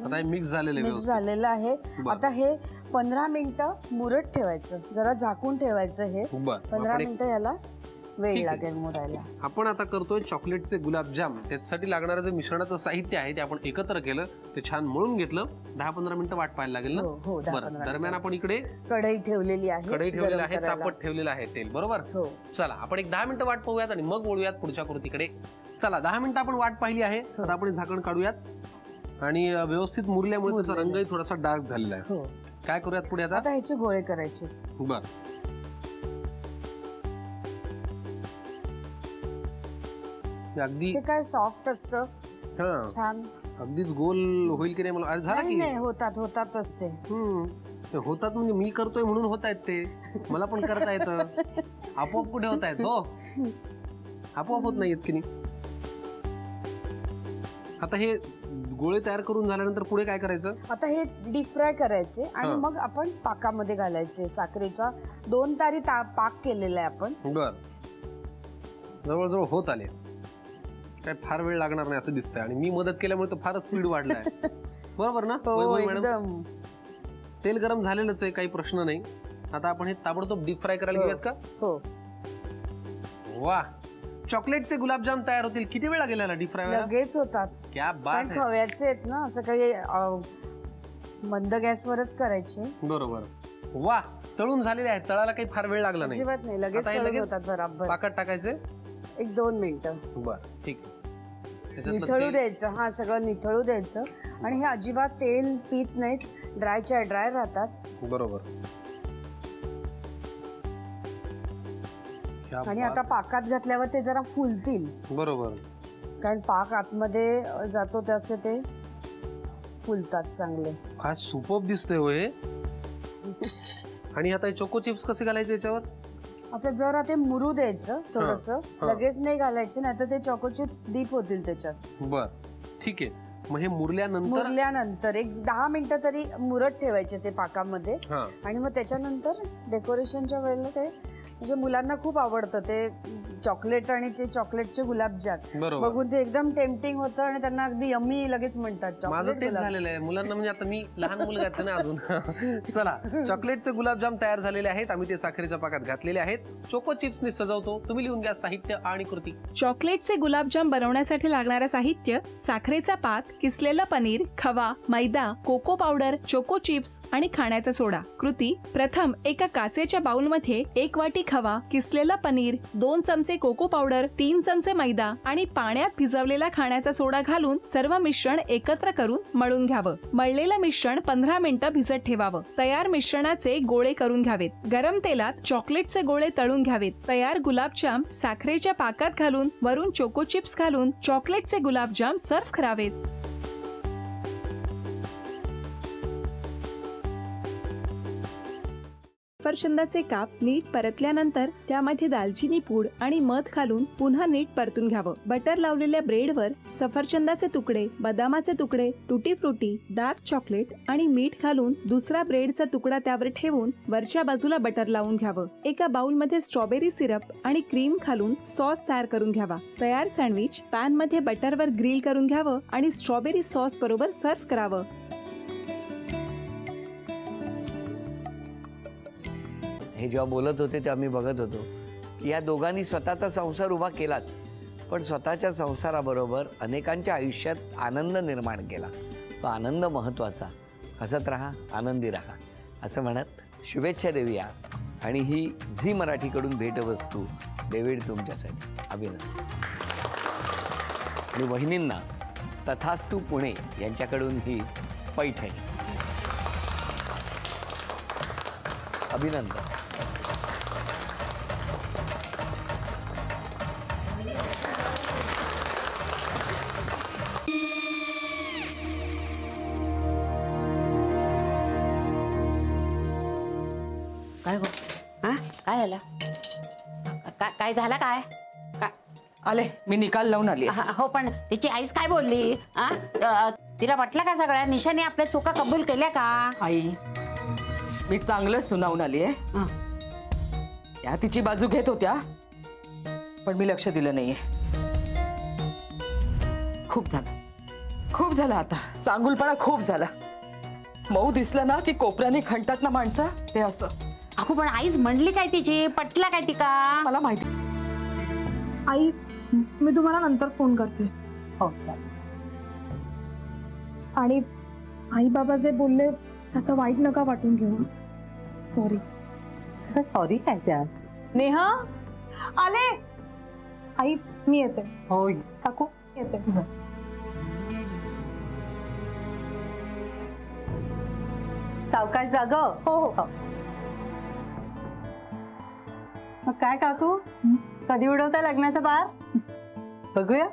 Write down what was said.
आता हे मिक्स झालेलं आहे. आता हे 15 मिनिटं मुरत ठेवायचं, जरा झाकून ठेवायचं. हे 15 मिनिटं याला वेळ लागेल मुरायला. आपण आता करतोय चॉकलेटचे गुलाबजाम. त्याच्यासाठी लागणारं जे मिश्रणाचं साहित्य आहे ते आपण एकत्र केलं, ते छान मळून घेतलं. 10-15 मिनिटं वाट पाहायला लागेल ना. हो, दरम्यान आपण इकडे कढई ठेवलेली आहे, तापत ठेवलेलं आहे तेल. बरोबर. चला आपण एक 10 मिनिटं वाट पाहूयात आणि मग वळूयात पुढच्या कृतीकडे. चला 10 मिनिटं आपण वाट पाहिली आहे. आता आपण झाकण काढूयात आणि व्यवस्थित मुरल्यामुळे त्याचा रंगही थोडासा डार्क झालेला आहे. काय करूयात पुढे आता? ह्याचे गोळे करायचे. बरं. अगदी काय सॉफ्ट असतं, छान अगदीच गोल होईल की नाही मला झाला की नाही. होतात असते. होतात म्हणजे मी करतोय म्हणून होत आहेत ते. मला पण करता येतं. आपोआप कुठे होत आहेत? हो, आपोआप होत नाहीत की नाही. आता हे गोळे तयार करून झाल्यानंतर पुढे काय करायचं? आता हे डीप फ्राय करायचे आणि मग आपण पाकामध्ये घालायचे. साखरेचा 2 तारी पाक केलेला आहे आपण. बर, जवळजवळ होत आले. काय फार वेळ लागणार नाही असं दिसतंय आणि मी मदत केल्यामुळे तर फारच स्पीड वाढलाय. बरोबर ना? एकदम. तेल गरम झालेलंच आहे, काही प्रश्न नाही. आता आपण हे ताबडतोब डीप फ्राय करायला घेऊयात का? हो. वा, चॉकलेटचे गुलाबजाम तयार होतील. किती वेळ लागेल याला डीप फ्राय व्हायला? लगेच होतात. क्या बात है. खव्याचे आहेत ना, असं काही मंद गॅसवरच करायचे. बरोबर. वा, तळून झालेले आहेत. तळायला काही फार वेळ लागला नाही. अजिबात नाही. लगेच होतात. बरोबर. पाकात टाकायचे 1-2 मिनिटं. बर, ठीक. निथळू द्यायचं. सगळं निथळू द्यायचं. आणि हे अजिबात तेल पीत नाहीत, ड्रायच्या ड्राय राहतात. बरोबर. आणि आता पाकात घातल्यावर ते जरा फुलतील. बरोबर. कारण पाक आतमध्ये जातो तसे ते फुलतात चांगले. काय सुपर्ब दिसतंय हो हे. आणि आता चोको चिप्स कसे घालायचे याच्यावर? आता जरा ते मुरू द्यायचं थोडस. लगेच नाही घालायचे, नाही तर ते चॉको चिप्स डीप होतील त्याच्यात. बर, ठीक आहे. मग हे मुरल्यानंतर एक 10 मिनिटं तरी मुरत ठेवायचे ते पाकामध्ये. आणि मग त्याच्यानंतर डेकोरेशनच्या वेळेला ते म्हणजे मुलांना खूप आवडतं ते चॉकलेट आणि ते चॉकलेटचे गुलाबजाम बघून ते एकदम टेम्पटिंग होतं आणि त्यांना अगदी यम्मी लगेच म्हणतात. माझं तेच झालेलं आहे मुलांना. म्हणजे आता मी लहान मुलगाच ना अजून. चला, चॉकलेटचे गुलाबजाम तयार झालेले आहेत. आम्ही ते साखरेच्या पाकात घातलेले आहेत. चोको चिप्सने सजवतो. तुम्ही लिहून घ्या साहित्य आणि कृती. चॉकलेटचे गुलाबजाम बनवण्यासाठी लागणारे साहित्य: साखरेचा पाक, किसलेलं पनीर, खवा, मैदा, कोको पावडर, चोको चिप्स आणि खाण्याचा सोडा. कृती: प्रथम एका काचेच्या बाउलमध्ये 1 वाटी खवा, किसलेलं पनीर, 2 चमचे कोको पावडर, 3 चमचे मैदा आणि पाण्यात भिजवलेला खाण्याचा सोडा घालून सर्व मिश्रण एकत्र करून मळून घ्यावं. मळलेलं मिश्रण 15 मिनिटं भिजत ठेवावं. तयार मिश्रणाचे गोळे करून घ्यावेत. गरम तेलात चॉकलेटचे गोळे तळून घ्यावेत. तयार गुलाबजाम साखरेच्या पाकात घालून वरून चोको चिप्स घालून चॉकलेटचे गुलाबजाम सर्व्ह करावेत. सफरचंदाचे काप नीट परतल्यानंतर त्यामध्ये दालचिनी पूड आणि मध घालून पुन्हा नीट परतून घ्यावं. बटर लावलेल्या ब्रेडवर सफरचंदाचे तुकडे, बदामाचे तुकडे, टुटी फ्रुटी, डार्क चॉकलेट आणि मीठ घालून दुसरा ब्रेडचा तुकडा त्यावर ठेवून वरच्या बाजूला बटर लावून घ्यावं. एका बाउलमध्ये स्ट्रॉबेरी सिरप आणि क्रीम घालून सॉस तयार करून घ्यावा. तयार सँडविच पॅन मध्ये बटरवर ग्रिल करून घ्यावं आणि स्ट्रॉबेरी सॉस बरोबर सर्व्ह करावं. हे जेव्हा बोलत होते तेव्हा मी बघत होतो की या दोघांनी स्वतःचा संसार उभा केलाच, पण स्वतःच्या संसाराबरोबर अनेकांच्या आयुष्यात आनंद निर्माण केला. तो आनंद महत्त्वाचा. हसत राहा, आनंदी राहा असं म्हणत शुभेच्छा देऊया. आणि ही झी मराठीकडून भेटवस्तू डेव्हिड तुमच्यासाठी. अभिनंदन. आणि वहिनींना तथास्तू पुणे यांच्याकडून ही पैठणी. अभिनंदन. काय गो? काय झालं? काय झालं? काय आले, मी निकाल लावून आली. हो, पण तिची आईच काय बोलली? तिला वाटलं का सगळ्या निशाने आपल्या चुका कबूल केल्या का? आई, मी चांगलं सुनावून आली आहे. त्या तिची बाजू घेत होत्या, पण मी लक्ष दिलं नाहीये. खूप झालं. खूप झाला आता, चांगुलपणा खूप झाला. मऊ दिसलं ना की कोपऱ्याने खणतात ना माणसं, ते असं. अगो पण आईच म्हणली काय तिची, पटला काय ती का? मला माहिती. आई मी तुम्हाला नंतर फोन करते. हो आणि आई बाबा जे बोलले त्याचं वाईट नका वाटून घेऊ. सॉरी. सॉरी काय त्या? नेहा आले. आई मी येते. हो काकू येते. सावकाश जाग. हो हो. मग काय काकू, कधी उडवता लग्नाचा बार? बघूया.